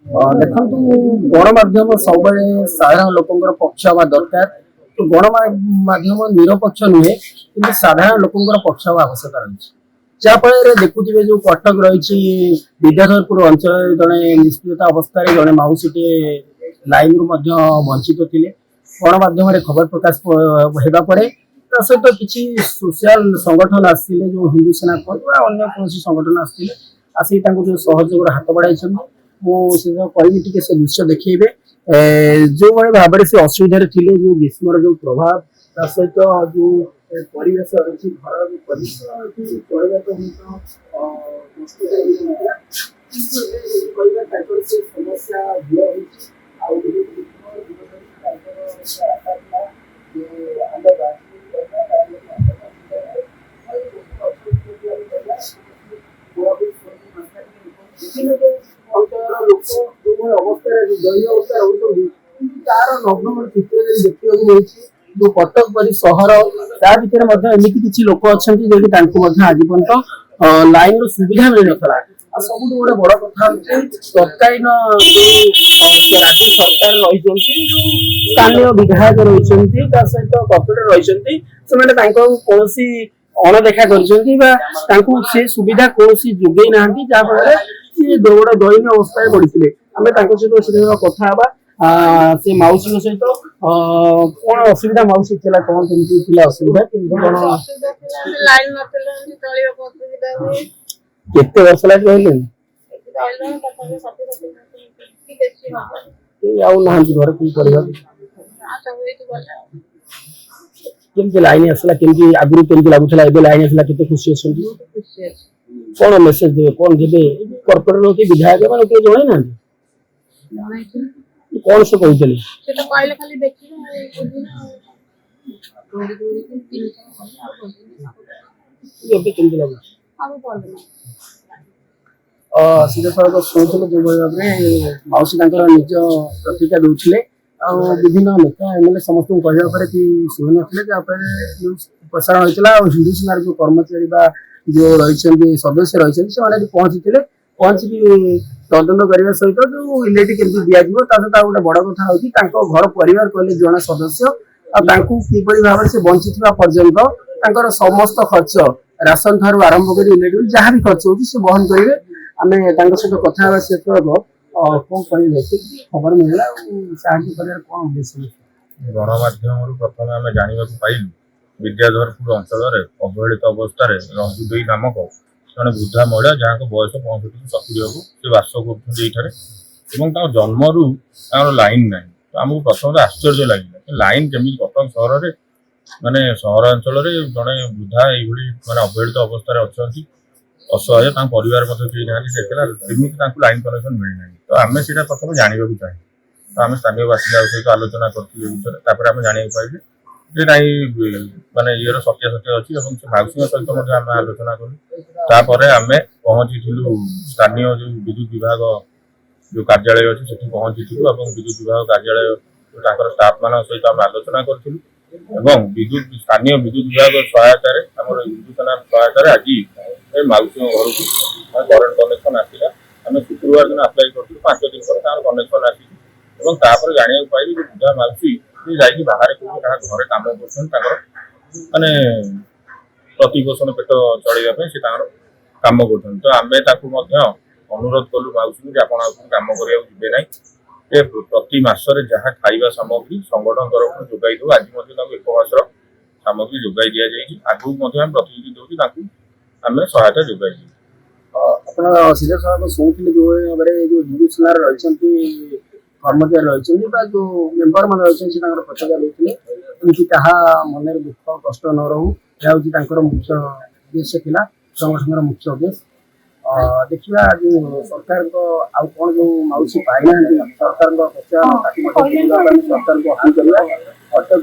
ଦେଖନ୍ତୁ ଗଣମାଧ୍ୟମ ସବୁବେଳେ ସାଧାରଣ ଲୋକଙ୍କର ପକ୍ଷ ହେବା ଦରକାର। ତ ଗଣମାଧ୍ୟମ ନିରପେକ୍ଷ ନୁହେଁ କିନ୍ତୁ ସାଧାରଣ ଲୋକଙ୍କର ପକ୍ଷ ହେବା ଆବଶ୍ୟକତା ରହିଛି। ଯାହାଫଳରେ ଦେଖୁଥିବେ ଯୋଉ କଟକ ରହିଛି ବିଦ୍ୟାଧରପୁର ଅଞ୍ଚଳରେ ଜଣେ ନିଷ୍କ୍ରିୟତା ଅବସ୍ଥାରେ ଜଣେ ମାଉସୀଟିଏ ଲାଇନରୁ ମଧ୍ୟ ବଞ୍ଚିତ ଥିଲେ। ଗଣମାଧ୍ୟମରେ ଖବର ପ୍ରକାଶ ହେବା ପରେ ତା ସହିତ କିଛି ସୋସିଆଲ ସଂଗଠନ ଆସିଥିଲେ ଯୋଉ ହିନ୍ଦୁ ସେନା ବା ଅନ୍ୟ କୌଣସି ସଂଗଠନ ଆସିଥିଲେ ଆସିକି ତାଙ୍କୁ ଯୋଉ ସହଯୋଗର ହାତ ବଢାଇଛନ୍ତି। ମୁଁ ସେ କହିବି ଟିକେ ସେ ଦୃଶ୍ୟ ଦେଖେଇବେ ଯୋଉଭଳି ଭାବରେ ସେ ଅସୁବିଧାରେ ଥିଲେ ଯୋଉ ଗ୍ରୀଷ୍ମର ଯୋଉ ପ୍ରଭାବ ତା ସହିତ ଯୋଉ ପରିବେଶ ରହିଛି ଘରର ଯୋଉ ପରିବେଶ ଚଳିବାକୁ କଷ୍ଟକର ହେଇଥିଲା କିନ୍ତୁ ଏବେ କହିବା ତାଙ୍କର ସେ ସମସ୍ୟା ଦୂର ହୋଇଛି। ଆଉ ତାଙ୍କର ଆଶା ଥିଲା ଯେ ଆମେ ବିଭିନ୍ନ ଅଞ୍ଚଳର ଲୋକ ଯୋଉଭଳି ଅବସ୍ଥାରେ ଦୟନୀୟ ଅବସ୍ଥାରେ ରହୁଛନ୍ତି କିନ୍ତୁ ତାର ନଗ୍ନ ଚିତ୍ର ଯଦି ଦେଖିବାକୁ ମିଳୁଛି ଯୋଉ କଟକ ପରି ସହର ତା ଭିତରେ ମଧ୍ୟ ଏମିତି କିଛି ଲୋକ ଅଛନ୍ତି ଯୋଉଠି ତାଙ୍କୁ ମଧ୍ୟ ଆଜି ପର୍ଯ୍ୟନ୍ତ ଲାଇନର ସୁବିଧା ମିଳିନଥିଲା। ଆଉ ସବୁଠୁ ଗୋଟେ ବଡ କଥା ହଉଛି ତତ୍କାଳୀନ ରାଜ୍ୟ ସରକାର ରହିଛନ୍ତି ଯୋଉ ସ୍ଥାନୀୟ ବିଧାୟକ ରହିଛନ୍ତି ତା ସହିତ କର୍ପୋରେଟର ରହିଛନ୍ତି ସେମାନେ ତାଙ୍କ କୌଣସି ଅଣଦେଖା କରିଛନ୍ତି ବା ତାଙ୍କୁ ସେ ସୁବିଧା କୌଣସି ଯୋଗେଇ ନାହାନ୍ତି ଯାହାଫଳରେ ସିଏ ଗୋଟେ ଦୟନୀୟ ଅବସ୍ଥାରେ ପଡିଥିଲେ। ଆମେ ତାଙ୍କ ସହିତ ସେଦିନ କଥା ହେବା ସେ ମାଉସୀଙ୍କ ସହିତ କଣ ଅସୁବିଧା ମାଉସୀ ଥିଲା କଣ କେମିତି ଥିଲା ଅସୁବିଧା କେମିତି କଣ ଲାଇନ ନଥିଲେ ଚଳିବାକୁ ଅସୁବିଧା ହୁଏ। କେତେ ବର୍ଷ ଲାଗି ରହିଲେଣି? ଆଉ ନାହାନ୍ତି ଘରେ କି ପରିବାର କେମିତି ଲାଇନ ଆସିଲା କେମିତି ଆଗରୁ କେମିତି ଲାଗୁଥିଲା ଏବେ ଲାଇନ ଆସିଲା କେତେ ଖୁସି ଅଛନ୍ତି? କଣ ମେସେଜ ଦେବେ କଣ ଦେବେ କର୍ପୋରେଟର କି ବିଧାୟକ ମାନେ କିଏ ଜଣେଇନାହାନ୍ତି କଣ ସେ କହୁଥିଲେ? ଏବେ କେମିତି ଲାଗୁଛି? ସିଧାସଳଖ ଶୁଣୁଥିଲେ ଯୋଉଭଳି ଭାବରେ ମାଉସୀ ତାଙ୍କର ନିଜ ପ୍ରତିକ୍ରିୟା ଦଉଥିଲେ ଆଉ ବିଭିନ୍ନ ନେତା ଏମଏଲଏ ସମସ୍ତଙ୍କୁ କହିବା ପରେ କି ଶୁଣିନଥିଲେ ଯାହାଫଳରେ ନ୍ୟୁଜ ପ୍ରସାରଣ ହୋଇଥିଲା ଆଉ ହିନ୍ଦୁ ସେନାର ଯୋଉ କର୍ମଚାରୀ ବା ଯୋଉ ରହିଛନ୍ତି ସଦସ୍ୟ ରହିଛନ୍ତି ସେମାନେ ଏଠି ପହଞ୍ଚିଥିଲେ ପହଞ୍ଚିକି ତଦନ୍ତ କରିବା ସହିତ ଯୋଉ ଇଲେକ୍ଟ୍ରି କେମିତି ଦିଆଯିବ ତା ସହିତ ଆଉ ଗୋଟେ ବଡ କଥା ହଉଛି ତାଙ୍କ ଘର ପରିବାର କହିଲେ ଜଣେ ସଦସ୍ୟ ଆଉ ତାଙ୍କୁ କିଭଳି ଭାବରେ ସେ ବଞ୍ଚିଥିବା ପର୍ଯ୍ୟନ୍ତ ତାଙ୍କର ସମସ୍ତ ଖର୍ଚ୍ଚ ରାସନ ଠାରୁ ଆରମ୍ଭ କରି ଇଲେକ୍ଟ୍ରି ଯାହା ବି ଖର୍ଚ୍ଚ ହଉଛି ସେ ବହନ କରିବେ। ଆମେ ତାଙ୍କ ସହିତ କଥା ହେବା ସେ କଣ କହିବେ ଖବର ମିଳିଲା ଆଉ ସାହାଯ୍ୟ କରିବାର କଣ ଉଦ୍ଦେଶ୍ୟ? ଗଣମାଧ୍ୟମରୁ ପ୍ରଥମେ ଆମେ ଜାଣିବାକୁ ପାଇଲୁ ବିଦ୍ୟାଧରପୁର ଅଞ୍ଚଳରେ ଅବହେଳିତ ଅବସ୍ଥାରେ ରଞ୍ଜୁ ଦେଇ ନାମକ ଜଣେ ବୃଦ୍ଧା ମହିଳା ଯାହାଙ୍କ ବୟସ 65-70 ହବ ସେ ବାସ କରୁଛନ୍ତି ଏଇଠାରେ ଏବଂ ତାଙ୍କ ଜନ୍ମରୁ ତାଙ୍କର ଲାଇନ ନାହିଁ। ତ ଆମକୁ ପ୍ରଥମେ ଆଶ୍ଚର୍ଯ୍ୟ ଲାଗିଲା ଲାଇନ କେମିତି କଟକ ସହରରେ ମାନେ ସହରାଞ୍ଚଳରେ ଜଣେ ବୃଦ୍ଧା ଏଇଭଳି ମାନେ ଅବହେଳିତ ଅବସ୍ଥାରେ ଅଛନ୍ତି ଅସହାୟ ତାଙ୍କ ପରିବାର ମଧ୍ୟ କେହି ନାହାନ୍ତି ସେଥିରେ କେମିତି ତାଙ୍କୁ ଲାଇନ କନେକ୍ସନ ମିଳିନାହିଁ। ତ ଆମେ ସେଇଟା ପ୍ରଥମେ ଜାଣିବାକୁ ଚାହିଁବୁ ତ ଆମେ ସ୍ଥାନୀୟ ବାସିନ୍ଦାଙ୍କ ସହିତ ଆଲୋଚନା କରିଥିଲୁ ଏ ବିଷୟରେ ତାପରେ ଆମେ ଜାଣିବାକୁ ପାଇଲୁ ଯେ ନାଇଁ ମାନେ ଇଏର ସତ୍ୟାସତ୍ୟ ଅଛି ଏବଂ ସେ ମାଉସୀଙ୍କ ସହିତ ମଧ୍ୟ ଆମେ ଆଲୋଚନା କଲୁ। ତାପରେ ଆମେ ପହଞ୍ଚିଥିଲୁ ସ୍ଥାନୀୟ ଯୋଉ ବିଦ୍ୟୁତ ବିଭାଗ ଯୋଉ କାର୍ଯ୍ୟାଳୟ ଅଛି ସେଠି ପହଞ୍ଚିଥିଲୁ ଏବଂ ବିଦ୍ୟୁତ ବିଭାଗ କାର୍ଯ୍ୟାଳୟ ତାଙ୍କର ଷ୍ଟାଫ ମାନଙ୍କ ସହିତ ଆମେ ଆଲୋଚନା କରିଥିଲୁ ଏବଂ ସ୍ଥାନୀୟ ବିଦ୍ୟୁତ ବିଭାଗ ସହାୟତାରେ ଆମର ହିନ୍ଦୁ ସେନା ସହାୟତାରେ ଆଜି ମାଉସୀଙ୍କ ଘରକୁ କରେଣ୍ଟ କନେକ୍ସନ ଆସିଲା। ଆମେ ଶୁକ୍ରବାର ଦିନ ଆପ୍ଲାଏ କରିଥିଲୁ 5 ଦିନ ପରେ ତାଙ୍କର କନେକ୍ସନ ଆସିଛି ଏବଂ ତାପରେ ଜାଣିବାକୁ ପାଇଲି ଯେ ବୃଦ୍ଧା ମାଉସୀ ସେ ଯାଇକି ବାହାରେ କୋଉଠି କାହା ଘରେ କାମ କରୁଛନ୍ତି ତାଙ୍କର ମାନେ ପ୍ରତିପୋଷଣ ପେଟ ଚଳେଇବା ପାଇଁ ସେ ତାଙ୍କର କାମ କରୁଛନ୍ତି। ତ ଆମେ ତାକୁ ମଧ୍ୟ ଅନୁରୋଧ କଲୁ ମାଉସୀକୁ ଯେ ଆପଣ ଆଉ କାମ କରିବାକୁ ଯିବେ ନାହିଁ ଯେ ପ୍ରତି ମାସରେ ଯାହା ଖାଇବା ସାମଗ୍ରୀ ସଂଗଠନ ତରଫରୁ ଯୋଗାଇ ଦେଉ ଆଜି ମଧ୍ୟ ତାଙ୍କୁ 1 ମାସର ସାମଗ୍ରୀ ଯୋଗାଇ ଦିଆଯାଇଛି ଆଗକୁ ମଧ୍ୟ ଆମେ ପ୍ରତିନିଧି ଦେଉଛୁ ତାଙ୍କୁ ଆମେ ସହାୟତା ଯୋଗାଇଛୁ। ଆପଣ ସିଧାସଳଖ ଶୁଣୁଥିଲେ ଯୋଉଭଳି ଭାବରେ ଯୋଉ ହିନ୍ଦୁ ସେନାରେ ରହିଛନ୍ତି କର୍ମଚାରୀ ରହିଛନ୍ତି ବା ଯୋଉ ମେମ୍ବର ମାନେ ରହିଛନ୍ତି ସେ ତାଙ୍କର ପ୍ରତିକ୍ରିୟା ଦେଇଥିଲେ ଏମିତି କାହା ମନରେ ଦୁଃଖ କଷ୍ଟ ନ ରହୁ ଏହା ହଉଛି ତାଙ୍କର ମୁଖ୍ୟ ଉଦ୍ଦେଶ୍ୟ ଥିଲା ସଂଗଠନର ମୁଖ୍ୟ ଉଦ୍ଦେଶ୍ୟ। ଦେଖିବା ଯୋଉ ସରକାରଙ୍କ ଆଉ କଣ ଯୋଉ ମାଉସୀ ପାଇନାହାନ୍ତି ସରକାରଙ୍କ ସରକାରଙ୍କୁ ଅପିଲ କରିବା ଅଟକ